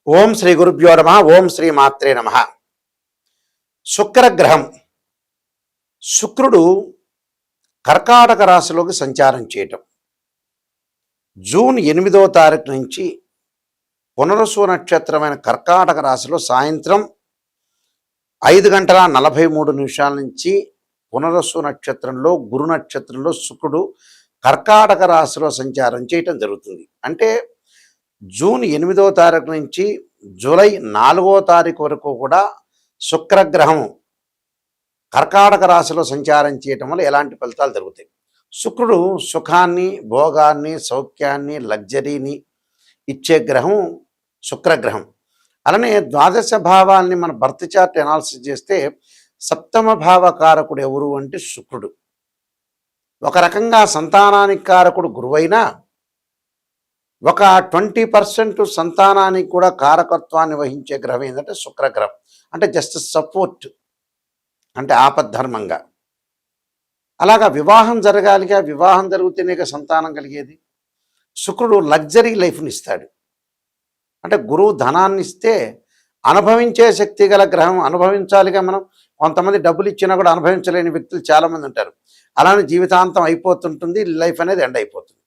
ఓం శ్రీ గురుభ్యో నమః. ఓం శ్రీ మాత్రే నమః. శుక్రగ్రహం. శుక్రుడు కర్కాటక రాశిలోకి సంచారం చేయటం జూన్ 8వ తారీఖు నుంచి పునరుసు నక్షత్రమైన కర్కాటక రాశిలో సాయంత్రం 5:43 నుంచి పునరుసు నక్షత్రంలో గురు నక్షత్రంలో శుక్రుడు కర్కాటక రాశిలో సంచారం చేయటం జరుగుతుంది. అంటే జూన్ 8వ తారీఖు నుంచి జూలై 4వ తారీఖు వరకు కూడా శుక్రగ్రహం కర్కాటక రాశిలో సంచారం చేయటం వల్ల ఎలాంటి ఫలితాలు జరుగుతాయి? శుక్రుడు సుఖాన్ని, భోగాన్ని, సౌఖ్యాన్ని, లగ్జరీని ఇచ్చే గ్రహం శుక్రగ్రహం. అలానే ద్వాదశ భావాల్ని మన బర్త్ చార్ట్ అనాలిసిస్ చేస్తే సప్తమ భావ కారకుడు ఎవరు అంటే శుక్రుడు. ఒక రకంగా సంతానానికి కారకుడు గురువైనా ఒక 20% సంతానానికి కూడా కారకత్వాన్ని వహించే గ్రహం ఏంటంటే శుక్రగ్రహం. అంటే జస్ట్ సపోర్ట్, అంటే ఆపద్ధర్మంగా. అలాగా వివాహం జరగాలిగా, వివాహం జరిగితేనే సంతానం కలిగేది. శుక్రుడు లగ్జరీ లైఫ్ని ఇస్తాడు. అంటే గురువు ధనాన్ని ఇస్తే అనుభవించే శక్తి గల గ్రహం. అనుభవించాలిగా మనం. కొంతమంది డబ్బులు ఇచ్చినా కూడా అనుభవించలేని వ్యక్తులు చాలామంది ఉంటారు. అలానే జీవితాంతం అయిపోతుంటుంది, లైఫ్ అనేది ఎండ్ అయిపోతుంది.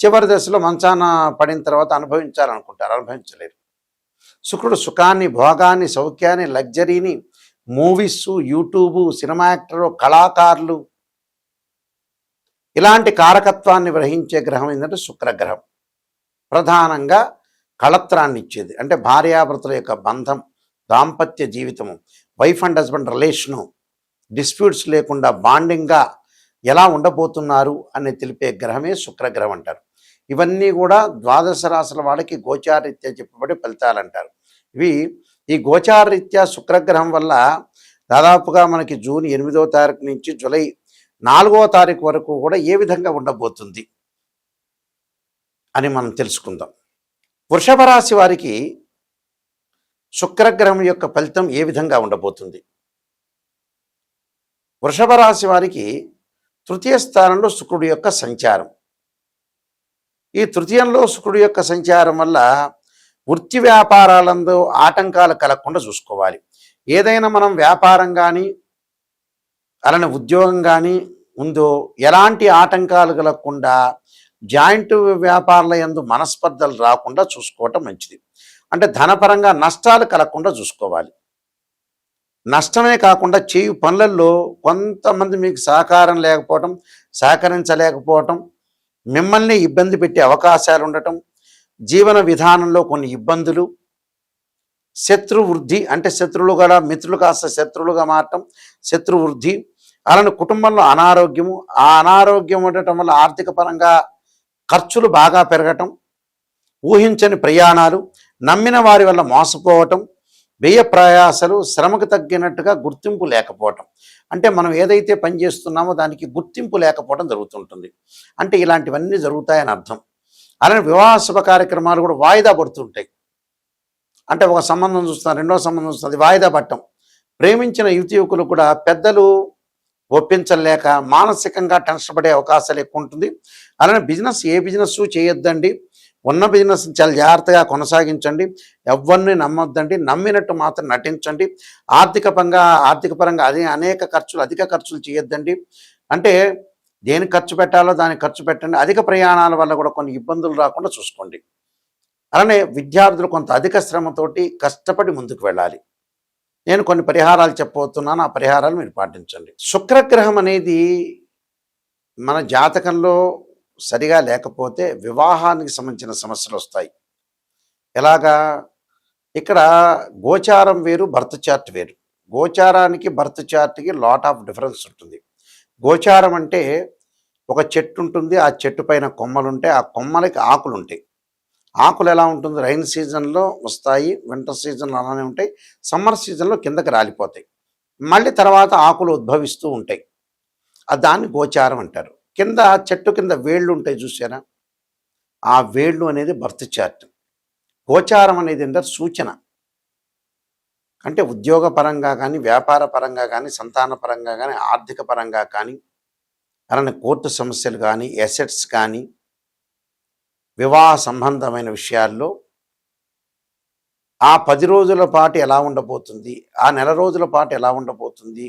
చివరి దశలో మంచాన పడిన తర్వాత అనుభవించాలనుకుంటారు, అనుభవించలేరు. శుక్రుడు సుఖాన్ని, భోగాన్ని, సౌఖ్యాన్ని, లగ్జరీని, మూవీస్, యూట్యూబ్, సినిమా యాక్టరు, కళాకారులు, ఇలాంటి కారకత్వాన్ని గ్రహించే గ్రహం ఏంటంటే శుక్రగ్రహం. ప్రధానంగా కళత్రాన్ని ఇచ్చేది. అంటే భార్యాభర్తల యొక్క బంధం, దాంపత్య జీవితము, wife and husband relation, disputes లేకుండా బాండింగ్గా ఎలా ఉండబోతున్నారు అని తెలిపే గ్రహమే శుక్రగ్రహం అంటారు. ఇవన్నీ కూడా ద్వాదశ రాశుల వాళ్ళకి గోచారరీత్యా చెప్పబడే ఫలితాలు అంటారు. ఈ గోచారరీత్యా శుక్రగ్రహం వల్ల దాదాపుగా మనకి జూన్ 8వ తారీఖు నుంచి జూలై 4వ తారీఖు వరకు కూడా ఏ విధంగా ఉండబోతుంది అని మనం తెలుసుకుందాం. వృషభ రాశి వారికి శుక్రగ్రహం యొక్క ఫలితం ఏ విధంగా ఉండబోతుంది? వృషభ రాశి వారికి తృతీయ స్థానంలో శుక్రుడి యొక్క సంచారం. ఈ తృతీయంలో శుక్రుడి యొక్క సంచారం వల్ల వృత్తి వ్యాపారాలందు ఆటంకాలు కలగకుండా చూసుకోవాలి. ఏదైనా మనం వ్యాపారం కానీ అలానే ఉద్యోగం కానీ ఉందో ఎలాంటి ఆటంకాలు కలగకుండా జాయింట్ వ్యాపారాల యందు మనస్పర్ధలు రాకుండా చూసుకోవటం మంచిది. అంటే ధనపరంగా నష్టాలు కలగకుండా చూసుకోవాలి. నష్టమే కాకుండా చేయు పనులలో కొంతమంది మీకు సహకారం లేకపోవటం, సహకరించలేకపోవటం, మిమ్మల్ని ఇబ్బంది పెట్టే అవకాశాలు ఉండటం, జీవన విధానంలో కొన్ని ఇబ్బందులు, శత్రువృద్ధి అంటే శత్రువులు కూడా మిత్రులు కాస్త శత్రువులుగా మారటం, శత్రువృద్ధి, అలానే కుటుంబంలో అనారోగ్యము, ఆ అనారోగ్యం ఉండటం వల్ల ఆర్థిక పరంగా ఖర్చులు బాగా పెరగటం, ఊహించని ప్రయాణాలు, నమ్మిన వారి వల్ల మోసపోవటం, వ్యయ ప్రయాసలు, శ్రమకు తగ్గినట్టుగా గుర్తింపు లేకపోవటం. అంటే మనం ఏదైతే పని చేస్తున్నామో దానికి గుర్తింపు లేకపోవడం జరుగుతుంటుంది. అంటే ఇలాంటివన్నీ జరుగుతాయని అర్థం. అలానే వివాహ శుభ కార్యక్రమాలు కూడా వాయిదా పడుతుంటాయి. అంటే ఒక సంబంధం చూస్తున్నారు, రెండో సంబంధం చూస్తుంది, వాయిదా పట్టడం. ప్రేమించిన యువకులు కూడా పెద్దలు ఒప్పించలేక మానసికంగా టెన్షన్ పడే అవకాశాలు ఎక్కువ ఉంటుంది. అలానే ఏ బిజినెస్ చేయొద్దండి. ఉన్న బిజినెస్ చాలా జాగ్రత్తగా కొనసాగించండి. ఎవరిని నమ్మొద్దండి. నమ్మినట్టు మాత్రం నటించండి. ఆర్థిక పరంగా అనేక ఖర్చులు, అధిక ఖర్చులు చేయొద్దండి. అంటే దేనికి ఖర్చు పెట్టాలో దానికి ఖర్చు పెట్టండి. అధిక ప్రయాణాల వల్ల కూడా కొన్ని ఇబ్బందులు రాకుండా చూసుకోండి. అలానే విద్యార్థులు కొంత అధిక శ్రమతోటి కష్టపడి ముందుకు వెళ్ళాలి. నేను కొన్ని పరిహారాలు చెప్పబోతున్నాను. ఆ పరిహారాలు మీరు పాటించండి. శుక్రగ్రహం అనేది మన జాతకంలో సరిగా లేకపోతే వివాహానికి సంబంధించిన సమస్యలు వస్తాయి. ఎలాగా? ఇక్కడ గోచారం వేరు, బర్త్ చార్ట్ వేరు. గోచారానికి బర్త్ చార్ట్కి లాట్ ఆఫ్ డిఫరెన్స్ ఉంటుంది. గోచారం అంటే ఒక చెట్టు ఉంటుంది, ఆ చెట్టు పైన కొమ్మలు ఉంటాయి, ఆ కొమ్మలకి ఆకులు ఉంటాయి. ఆకులు ఎలా ఉంటుంది? రైన్ సీజన్లో వస్తాయి, వింటర్ సీజన్లో అలానే ఉంటాయి, సమ్మర్ సీజన్లో కిందకి రాలిపోతాయి, మళ్ళీ తర్వాత ఆకులు ఉద్భవిస్తూ ఉంటాయి. దాన్ని గోచారం అంటారు. కింద చెట్టు కింద వేళ్ళు ఉంటాయి చూసారా? ఆ వేళ్ళు అనేది బర్త్ చార్ట్. గోచారం అనేది ఏంటంటే సూచన. అంటే ఉద్యోగ పరంగా కానీ, వ్యాపార పరంగా కానీ, సంతాన పరంగా కానీ, ఆర్థిక పరంగా కానీ, అలానే కోర్టు సమస్యలు కానీ, ఎసెట్స్ కానీ, వివాహ సంబంధమైన విషయాల్లో ఆ 10 రోజుల పాటు ఎలా ఉండబోతుంది, ఆ నెల రోజుల పాటు ఎలా ఉండబోతుంది,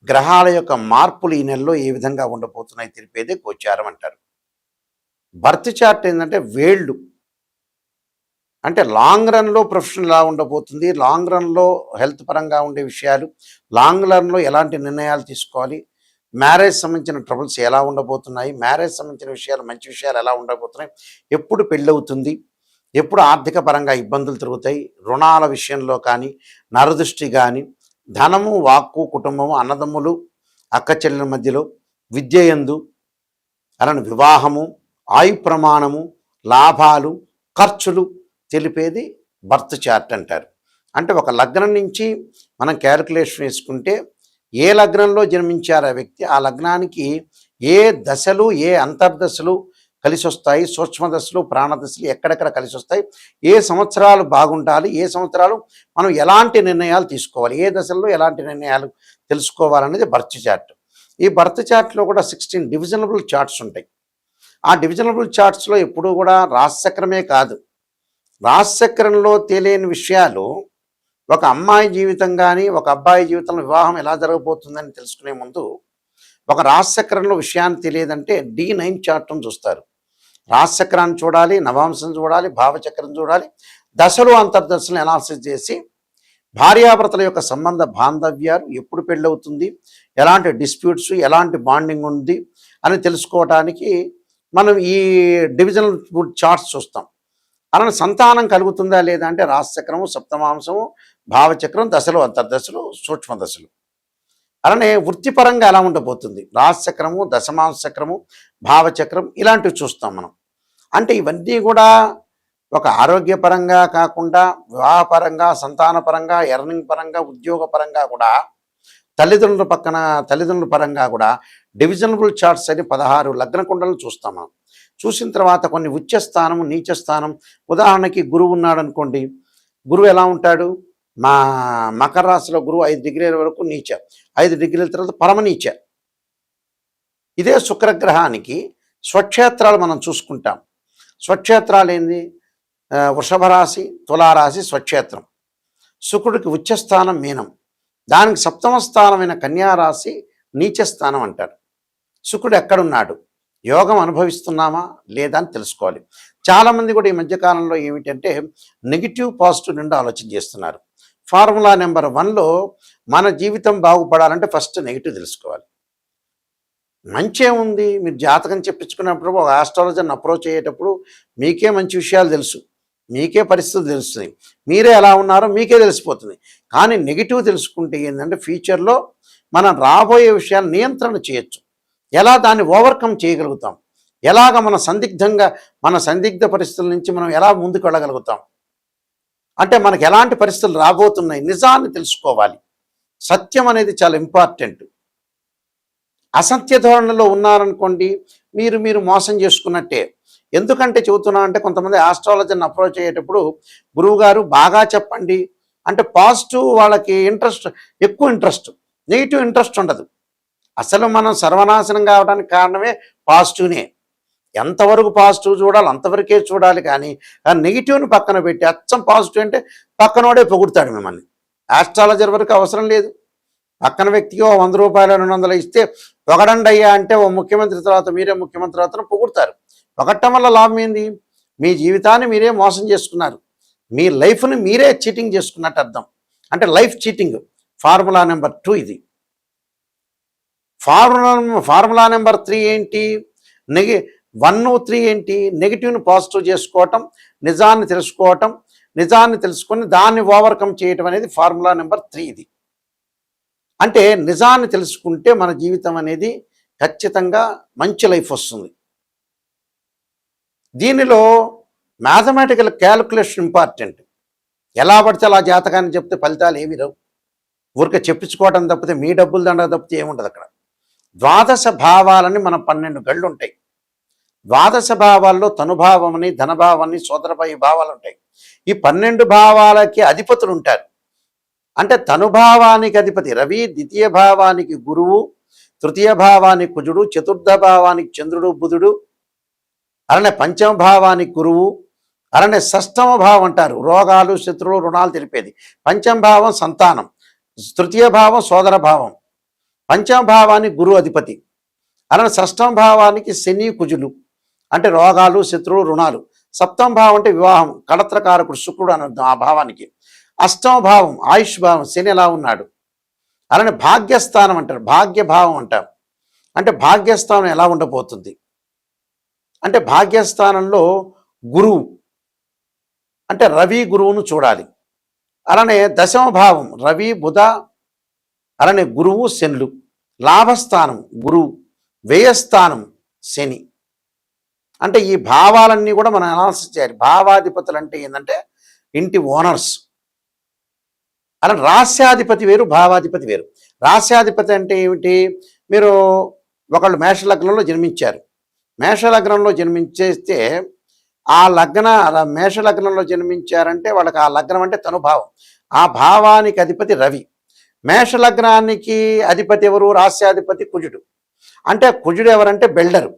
గ్రహాల యొక్క మార్పులు ఈ నెలలో ఏ విధంగా ఉండబోతున్నాయి తెలిపేదే గోచారం అంటారు. బర్త్ చార్ట్ ఏంటంటే వేళ్ళు, అంటే లాంగ్ రన్లో ప్రొఫెషన్ ఎలా ఉండబోతుంది, లాంగ్ రన్లో హెల్త్ పరంగా ఉండే విషయాలు, లాంగ్ రన్లో ఎలాంటి నిర్ణయాలు తీసుకోవాలి, మ్యారేజ్ సంబంధించిన ట్రబుల్స్ ఎలా ఉండబోతున్నాయి, మ్యారేజ్ సంబంధించిన విషయాలు మంచి విషయాలు ఎలా ఉండబోతున్నాయి, ఎప్పుడు పెళ్ళవుతుంది, ఎప్పుడు ఆర్థిక పరంగా ఇబ్బందులు తిరుగుతాయి, రుణాల విషయంలో కానీ, నరదృష్టి కానీ, ధనము వాక్కు కుటుంబము అన్నదమ్ములు అక్క చెల్లెల మధ్యలో, విద్య యందు అలానే వివాహము, ఆయు ప్రమాణము, లాభాలు, ఖర్చులు తెలిపేది బర్త్ చార్ట్ అంటారు. అంటే ఒక లగ్నం నుంచి మనం క్యాలిక్యులేషన్ వేసుకుంటే ఏ లగ్నంలో జన్మించారు ఆ వ్యక్తి, ఆ లగ్నానికి ఏ దశలు ఏ అంతర్దశలు కలిసి వస్తాయి, సూక్ష్మ దశలు ప్రాణదశలు ఎక్కడెక్కడ కలిసి వస్తాయి, ఏ సంవత్సరాలు బాగుండాలి, ఏ సంవత్సరాలు మనం ఎలాంటి నిర్ణయాలు తీసుకోవాలి, ఏ దశల్లో ఎలాంటి నిర్ణయాలు తెలుసుకోవాలనేది బర్త్ చార్ట్. ఈ బర్త్ చార్ట్లో కూడా 16 డివిజనబుల్ చార్ట్స్ ఉంటాయి. ఆ డివిజనబుల్ చార్ట్స్లో ఎప్పుడూ కూడా రాశిచక్రమే కాదు, రాశిచక్రంలో తెలియని విషయాలు, ఒక అమ్మాయి జీవితం కానీ ఒక అబ్బాయి జీవితంలో వివాహం ఎలా జరగబోతుందని తెలుసుకునే ముందు ఒక రాశిచక్రంలో విషయాన్ని తెలియదంటే D9 చార్ట్ను చూస్తారు. రాశిచక్రాన్ని చూడాలి, నవాంశం చూడాలి, భావచక్రం చూడాలి, దశలు అంతర్దశలు అనాలిసిస్ చేసి భార్యాభర్తల యొక్క సంబంధ బాంధవ్యాలు, ఎప్పుడు పెళ్ళవుతుంది, ఎలాంటి డిస్ప్యూట్స్, ఎలాంటి బాండింగ్ ఉంది అని తెలుసుకోవడానికి మనం ఈ డివిజనల్ చార్ట్స్ చూస్తాం. అలానే సంతానం కలుగుతుందా లేదా అంటే రాశిచక్రము, సప్తమాంశము, భావచక్రం, దశలు అంతర్దశలు, సూక్ష్మ దశలు. అలానే వృత్తిపరంగా ఎలా ఉండబోతుంది, రాశిచక్రము, దశమాంశ చక్రము, భావచక్రం ఇలాంటివి చూస్తాం మనం. అంటే ఇవన్నీ కూడా ఒక ఆరోగ్యపరంగా కాకుండా వివాహపరంగా, సంతానపరంగా, ఎర్నింగ్ పరంగా, ఉద్యోగ పరంగా కూడా, తల్లిదండ్రుల పరంగా కూడా డివిజనబుల్ చార్ట్స్ అని 16 లగ్న కుండలు చూస్తాం మనం. చూసిన తర్వాత కొన్ని ఉచ్చ స్థానము, నీచ స్థానం, ఉదాహరణకి గురువు ఉన్నాడు అనుకోండి, గురువు ఎలా ఉంటాడు, మా మకర రాశిలో గురువు 5 డిగ్రీల వరకు నీచ, 5 డిగ్రీల తర్వాత పరమనీచ. ఇదే శుక్రగ్రహానికి స్వక్షేత్రాలు మనం చూసుకుంటాం. స్వక్షేత్రాలు ఏంది, వృషభ రాశి, తులారాశి స్వక్షేత్రం. శుక్రుడికి ఉచ్చస్థానం మీనం, దానికి సప్తమ స్థానమైన కన్యారాశి నీచస్థానం అంటారు. శుక్రుడు ఎక్కడున్నాడు, యోగం అనుభవిస్తున్నామా లేదా అని తెలుసుకోవాలి. చాలామంది కూడా ఈ మధ్యకాలంలో ఏమిటంటే నెగిటివ్ పాజిటివ్ నుండి ఆలోచన చేస్తున్నారు. ఫార్ములా నెంబర్ 1లో మన జీవితం బాగుపడాలంటే ఫస్ట్ నెగిటివ్ తెలుసుకోవాలి. మంచి ఏముంది, మీరు జాతకం చెప్పించుకున్నప్పుడు ఒక ఆస్ట్రాలజర్ని అప్రోచ్ అయ్యేటప్పుడు మీకే మంచి విషయాలు తెలుసు, మీకే పరిస్థితులు తెలుస్తుంది, మీరే ఎలా ఉన్నారో మీకే తెలిసిపోతుంది. కానీ నెగిటివ్ తెలుసుకుంటే ఏంటంటే ఫ్యూచర్లో మనం రాబోయే విషయాలు నియంత్రణ చేయొచ్చు, ఎలా దాన్ని ఓవర్కమ్ చేయగలుగుతాం, ఎలాగ మన సందిగ్ధ పరిస్థితుల నుంచి మనం ఎలా ముందుకు వెళ్ళగలుగుతాం, అంటే మనకు ఎలాంటి పరిస్థితులు రాబోతున్నాయి, నిజాన్ని తెలుసుకోవాలి. సత్యం అనేది చాలా ఇంపార్టెంట్. అసత్య ధోరణిలో ఉన్నారనుకోండి, మీరు మోసం చేసుకున్నట్టే. ఎందుకంటే చెబుతున్నా అంటే కొంతమంది ఆస్ట్రాలజర్ని అప్రోచ్ అయ్యేటప్పుడు గురువుగారు బాగా చెప్పండి అంటే పాజిటివ్ వాళ్ళకి ఎక్కువ ఇంట్రెస్ట్, నెగిటివ్ ఇంట్రెస్ట్ ఉండదు. అసలు మనం సర్వనాశనం కావడానికి కారణమే పాజిటివ్నే. ఎంతవరకు పాజిటివ్ చూడాలి అంతవరకే చూడాలి, కానీ ఆ నెగిటివ్ని పక్కన పెట్టి అచ్చం పాజిటివ్ అంటే పక్కనోడే పొగుడుతాడు మిమ్మల్ని. ఆస్ట్రాలజర్ వరకు అవసరం లేదు, పక్కన వ్యక్తికి 100 రూపాయలు 200 ఇస్తే పొగడండి అయ్యా అంటే ఓ ముఖ్యమంత్రి తర్వాత మీరే ముఖ్యమంత్రి తర్వాత పొగుడతారు. పొగట్టం వల్ల లాభం ఏంది, మీ జీవితాన్ని మీరే మోసం చేసుకున్నారు, మీ లైఫ్ని మీరే చీటింగ్ చేసుకున్నట్టు అర్థం. అంటే లైఫ్ చీటింగ్. ఫార్ములా నెంబర్ 2 ఇది. ఫార్ములా నెంబర్ 3 ఏంటి, 1, 3 ఏంటి, నెగిటివ్ని పాజిటివ్ చేసుకోవటం, నిజాన్ని తెలుసుకోవటం, నిజాన్ని తెలుసుకొని దాన్ని ఓవర్కమ్ చేయటం అనేది ఫార్ములా నెంబర్ 3 ఇది. అంటే నిజాన్ని తెలుసుకుంటే మన జీవితం అనేది ఖచ్చితంగా మంచి లైఫ్ వస్తుంది. దీనిలో మ్యాథమెటికల్ క్యాలిక్యులేషన్ ఇంపార్టెంట్. ఎలా పడితే అలా జాతకాన్ని చెప్తే ఫలితాలు ఏమి రావు, ఊరికే చెప్పించుకోవటం తప్పితే మీ డబ్బులు దండ తప్పితే ఏముండదు అక్కడ. ద్వాదశ భావాలని మనం 12 గళ్ళు ఉంటాయి. ద్వాదశ భావాల్లో తనుభావమని, ధనభావాన్ని, సోదరభాయి భావాలు ఉంటాయి. ఈ 12 భావాలకి అధిపతులు ఉంటారు. అంటే తనుభావానికి అధిపతి రవి, ద్వితీయ భావానికి గురువు, తృతీయ భావానికి కుజుడు, చతుర్థ భావానికి చంద్రుడు బుధుడు, అలానే పంచమ భావానికి గురువు, అలానే షష్టమ భావం అంటారు రోగాలు, శత్రువులు, రుణాలు తెలిపేది. పంచమ భావం సంతానం, తృతీయ భావం సోదర భావం, పంచమ భావానికి గురు అధిపతి, అలానే షష్టమ భావానికి శని కుజులు అంటే రోగాలు, శత్రువులు, రుణాలు. సప్తమ భావం అంటే వివాహం, కళత్రకారకుడు శుక్రుడు అని అర్థం ఆ భావానికి. అష్టమ భావం ఆయుష్ భావం, శని ఎలా ఉన్నాడు. అలానే భాగ్యస్థానం అంటారు, భాగ్యభావం అంటారు. అంటే భాగ్యస్థానం ఎలా ఉండబోతుంది అంటే భాగ్యస్థానంలో గురువు అంటే రవి గురువును చూడాలి. అలానే దశమ భావం రవి బుధ, అలానే గురువు శనులు. లాభస్థానం గురువు, వ్యయస్థానం శని. అంటే ఈ భావాలన్నీ కూడా మనం అనాలిసిస్ చేయాలి. భావాధిపతులు అంటే ఏంటంటే ఇంటి ఓనర్స్. అలా రాస్యాధిపతి వేరు, భావాధిపతి వేరు. రాస్యాధిపతి అంటే ఏమిటి, మీరు ఒకళ్ళు మేషలగ్నంలో జన్మించారు, మేషలగ్నంలో జన్మించేస్తే ఆ మేషలగ్నంలో జన్మించారంటే వాళ్ళకి ఆ లగ్నం అంటే తనుభావం, ఆ భావానికి అధిపతి రవి. మేషలగ్నానికి అధిపతి ఎవరు, రాస్యాధిపతి కుజుడు. అంటే కుజుడు ఎవరంటే బిల్డరు.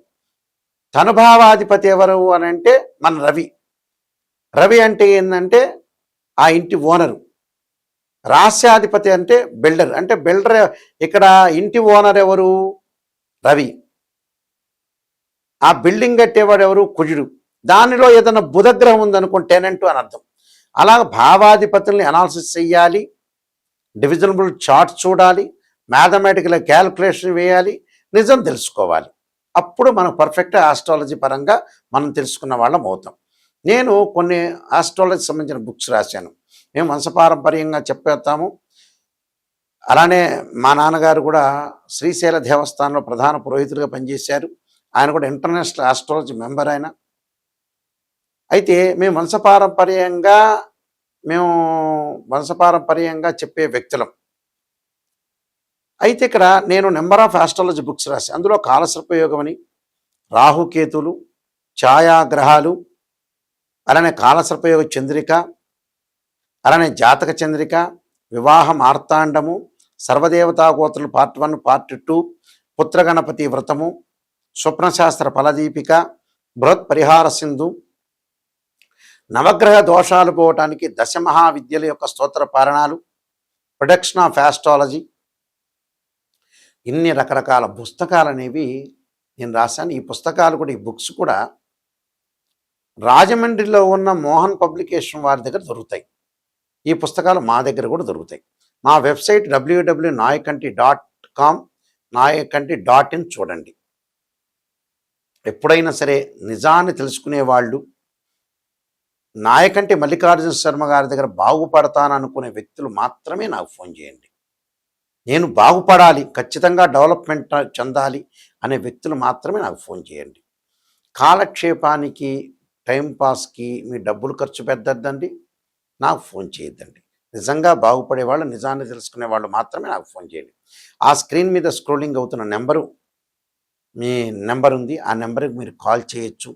తనుభావాధిపతి ఎవరు అని అంటే మన రవి. రవి అంటే ఏంటంటే ఆ ఇంటి ఓనరు. రాస్యాధిపతి అంటే బిల్డర్. అంటే బిల్డర్ ఇక్కడ ఇంటి ఓనర్ ఎవరు, రవి. ఆ బిల్డింగ్ కట్టేవాడు ఎవరు, కుజుడు. దానిలో ఏదైనా బుధగ్రహం ఉందనుకోండి టెనెంట్ అని అర్థం. అలాగ భావాధిపతుల్ని అనాలిసిస్ చెయ్యాలి, డివిజనబుల్ చార్ట్ చూడాలి, మ్యాథమెటికల్ క్యాల్కులేషన్ వేయాలి, నిజం తెలుసుకోవాలి. అప్పుడు మనం పర్ఫెక్ట్ ఆస్ట్రాలజీ పరంగా మనం తెలుసుకున్న వాళ్ళం అవుతాం. నేను కొన్ని ఆస్ట్రాలజీ సంబంధించిన బుక్స్ రాశాను, మేము వంశపారంపర్యంగా చెప్పేస్తాము. అలానే మా నాన్నగారు కూడా శ్రీశైల దేవస్థానంలో ప్రధాన పురోహితులుగా పనిచేశారు. ఆయన కూడా ఇంటర్నేషనల్ ఆస్ట్రాలజీ మెంబర్ ఆయన. అయితే మేము వంశపారంపర్యంగా చెప్పే వ్యక్తులం. అయితే ఇక్కడ నేను నెంబర్ ఆఫ్ ఆస్ట్రాలజీ బుక్స్ రాసి, అందులో కాలసర్పయోగం అని, రాహుకేతులు, ఛాయాగ్రహాలు, అలానే కాలసర్పయోగ చంద్రిక, అలానే జాతక చంద్రిక, వివాహ మార్తాండము, సర్వదేవతా గోత్రులు పార్ట్ 1 పార్ట్ 2, పుత్రగణపతి వ్రతము, స్వప్నశాస్త్ర ఫలదీపిక, బృహత్ పరిహార సింధు, నవగ్రహ దోషాలు పోవటానికి దశమహావిద్యల యొక్క స్తోత్ర పారణాలు, ప్రొడక్షన్ ఆఫ్ ఆస్ట్రాలజీ, ఇన్ని రకరకాల పుస్తకాలు అనేవి నేను రాశాను. ఈ పుస్తకాలు కూడా, ఈ బుక్స్ కూడా రాజమండ్రిలో ఉన్న మోహన్ పబ్లికేషన్ వారి దగ్గర దొరుకుతాయి. ఈ పుస్తకాలు మా దగ్గర కూడా దొరుకుతాయి. మా వెబ్సైట్ www.nayakanti.com, nayakanti.in చూడండి. ఎప్పుడైనా సరే నిజాన్ని తెలుసుకునే వాళ్ళు, నాయకంటి మల్లికార్జున శర్మ గారి దగ్గర బాగుపడతాననుకునే వ్యక్తులు మాత్రమే నాకు ఫోన్ చేయండి. నేను బాగుపడాలి, ఖచ్చితంగా డెవలప్మెంట్ చెందాలి అనే వ్యక్తులు మాత్రమే నాకు ఫోన్ చేయండి. కాలక్షేపానికి, టైంపాస్కి మీ డబ్బులు ఖర్చు పెట్టద్దండి, నాకు ఫోన్ చేయొద్దండి. నిజంగా బాగుపడే వాళ్ళు, నిజాన్ని తెలుసుకునే వాళ్ళు మాత్రమే నాకు ఫోన్ చేయండి. ఆ స్క్రీన్ మీద స్క్రోలింగ్ అవుతున్న నెంబరు, మీ నెంబర్ ఉంది, ఆ నెంబర్కి మీరు కాల్ చేయొచ్చు.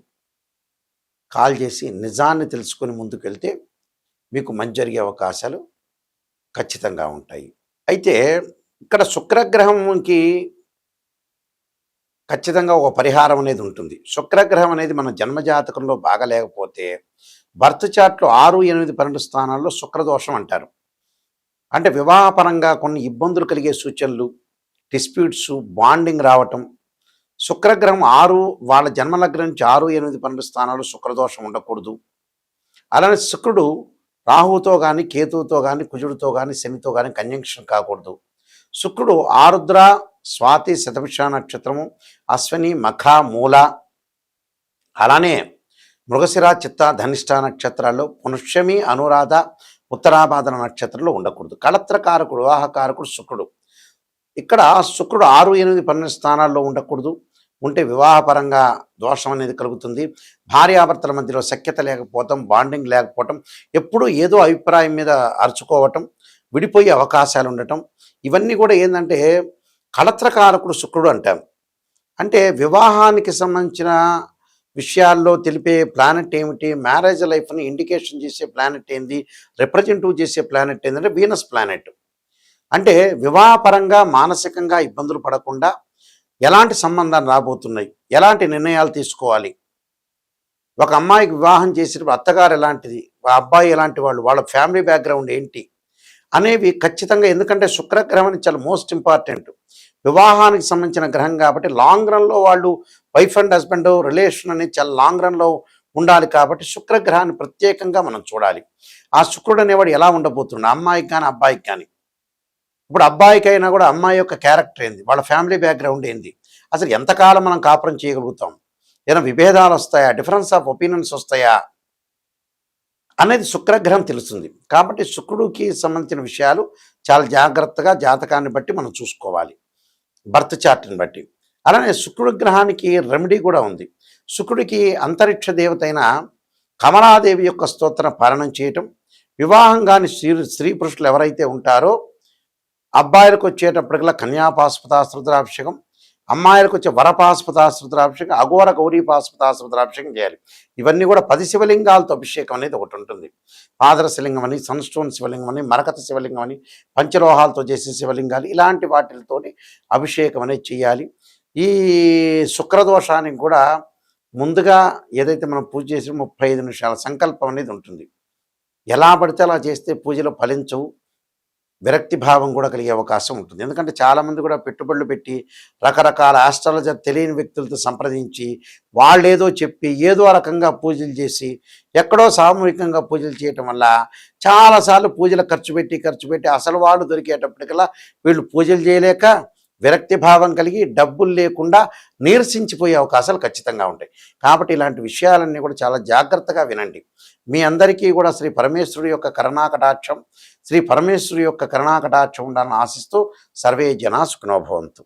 కాల్ చేసి నిజాన్ని తెలుసుకుని ముందుకు వెళ్తే మీకు మంచి జరిగే అవకాశాలు ఖచ్చితంగా ఉంటాయి. అయితే ఇక్కడ శుక్రగ్రహంకి ఖచ్చితంగా ఒక పరిహారం అనేది ఉంటుంది. శుక్రగ్రహం అనేది మన జన్మజాతకంలో బాగా లేకపోతే బర్త్ చార్ట్లో 6, 8, 12 స్థానాల్లో శుక్రదోషం అంటారు. అంటే వివాహపరంగా కొన్ని ఇబ్బందులు కలిగే సూచనలు, డిస్ప్యూట్స్, బాండింగ్ రావటం. శుక్రగ్రహం వాళ్ళ జన్మలగ్నం నుంచి 6, 8, 12 స్థానాలు శుక్రదోషం ఉండకూడదు. అలానే శుక్రుడు రాహువుతో కానీ, కేతువుతో కానీ, కుజుడితో కానీ, శనితో కానీ కంజంక్షన్ కాకూడదు. శుక్రుడు ఆరుద్ర, స్వాతి, శతభిష నక్షత్రము, అశ్విని, మఖ, మూల, అలానే మృగశిర, చిత్త, ధనిష్ట నక్షత్రాల్లో, పుష్యమి, అనురాధ, ఉత్తరాభాద్ర నక్షత్రంలో ఉండకూడదు. కళత్రకారకుడు, వివాహకారకుడు శుక్రుడు. ఇక్కడ శుక్రుడు 6, 8, 12 స్థానాల్లో ఉండకూడదు. ఉంటే వివాహపరంగా దోషం అనేది కలుగుతుంది. భార్యాభర్తల మధ్యలో సఖ్యత లేకపోవటం, బాండింగ్ లేకపోవటం, ఎప్పుడూ ఏదో అభిప్రాయం మీద అరుచుకోవటం, విడిపోయే అవకాశాలు ఉండటం, ఇవన్నీ కూడా ఏంటంటే కళత్రకారకుడు శుక్రుడు అంటాం. అంటే వివాహానికి సంబంధించిన విషయాల్లో తెలిపే ప్లానెట్ ఏమిటి, మ్యారేజ్ లైఫ్ని ఇండికేషన్ చేసే ప్లానెట్ ఏంది, రిప్రజెంటివ్ చేసే ప్లానెట్ ఏంటంటే వీనస్ ప్లానెట్. అంటే వివాహపరంగా మానసికంగా ఇబ్బందులు పడకుండా ఎలాంటి సంబంధాలు రాబోతున్నాయి, ఎలాంటి నిర్ణయాలు తీసుకోవాలి, ఒక అమ్మాయికి వివాహం చేసినప్పుడు అత్తగారు ఎలాంటిది, ఆ అబ్బాయి ఎలాంటి వాళ్ళు, వాళ్ళ ఫ్యామిలీ బ్యాక్గ్రౌండ్ ఏంటి అనేవి ఖచ్చితంగా, ఎందుకంటే శుక్రగ్రహం అనేది చాలా మోస్ట్ ఇంపార్టెంట్. వివాహానికి సంబంధించిన గ్రహం కాబట్టి లాంగ్ రన్‌లో వాళ్ళు వైఫ్ అండ్ హస్బెండ్ రిలేషన్ అనేది చాలా లాంగ్ రన్‌లో ఉండాలి కాబట్టి శుక్రగ్రహాన్ని ప్రత్యేకంగా మనం చూడాలి. ఆ శుక్రుడు అనేవాడు ఎలా ఉండబోతున్నాడు అమ్మాయికి కానీ, అబ్బాయికి కానీ. ఇప్పుడు అబ్బాయికైనా కూడా అమ్మాయి యొక్క క్యారెక్టర్ ఏంది, వాళ్ళ ఫ్యామిలీ బ్యాక్గ్రౌండ్ ఏంది, అసలు ఎంతకాలం మనం కాపురం చేయగలుగుతాం, ఏదైనా విభేదాలు వస్తాయా, డిఫరెన్స్ ఆఫ్ ఒపీనియన్స్ వస్తాయా అనేది శుక్రగ్రహం తెలుస్తుంది. కాబట్టి శుక్రుడికి సంబంధించిన విషయాలు చాలా జాగ్రత్తగా జాతకాన్ని బట్టి మనం చూసుకోవాలి, బర్త్ చార్ట్ని బట్టి. అలానే శుక్రుడి గ్రహానికి రెమెడీ కూడా ఉంది. శుక్రుడికి అంతరిక్ష దేవత అయిన కమలాదేవి యొక్క స్తోత్రం పాలనం చేయటం, వివాహం కాని స్త్రీ పురుషులు ఎవరైతే ఉంటారో అబ్బాయిలకు వచ్చేటప్పటికల్లా కన్యాపాశుపతాశ్రుద్రాభిషేకం, అమ్మాయిలకు వచ్చే వరపాశుపతాశ్రుద్రాభిషేకం, అఘోర గౌరీ పాశుపతాశ్రుద్రాభిషేకం చేయాలి. ఇవన్నీ కూడా 10 శివలింగాలతో అభిషేకం అనేది ఒకటి ఉంటుంది. పాదర శివలింగం అని, సన్స్టోన్ శివలింగం అని, మరకత శివలింగం అని, పంచలోహాలతో చేసే శివలింగాలు, ఇలాంటి వాటితోటి అభిషేకం అనేది చేయాలి. ఈ శుక్రదోషానికి కూడా ముందుగా ఏదైతే మనం పూజ చేసి 35 నిమిషాల సంకల్పం అనేది ఉంటుంది. ఎలా పడితే అలా చేస్తే పూజలు ఫలించవు, విరక్తి భావం కూడా కలిగే అవకాశం ఉంటుంది. ఎందుకంటే చాలామంది కూడా పెట్టుబడులు పెట్టి రకరకాల ఆస్ట్రాలజర్ తెలియని వ్యక్తులతో సంప్రదించి వాళ్ళేదో చెప్పి ఏదో రకంగా పూజలు చేసి ఎక్కడో సామూహికంగా పూజలు చేయటం వల్ల చాలాసార్లు పూజలు ఖర్చు పెట్టి అసలు వాళ్ళు దొరికేటప్పటికల్లా వీళ్ళు పూజలు చేయలేక విరక్తి భావం కలిగి డబ్బులు లేకుండా నీరసించిపోయే అవకాశాలు ఖచ్చితంగా ఉంటాయి. కాబట్టి ఇలాంటి విషయాలన్నీ కూడా చాలా జాగ్రత్తగా వినండి. మీ అందరికీ కూడా శ్రీ పరమేశ్వరుడి యొక్క కరుణాకటాక్షం ఉండాలని ఆశిస్తూ సర్వే జనా సుఖినో భవంతు.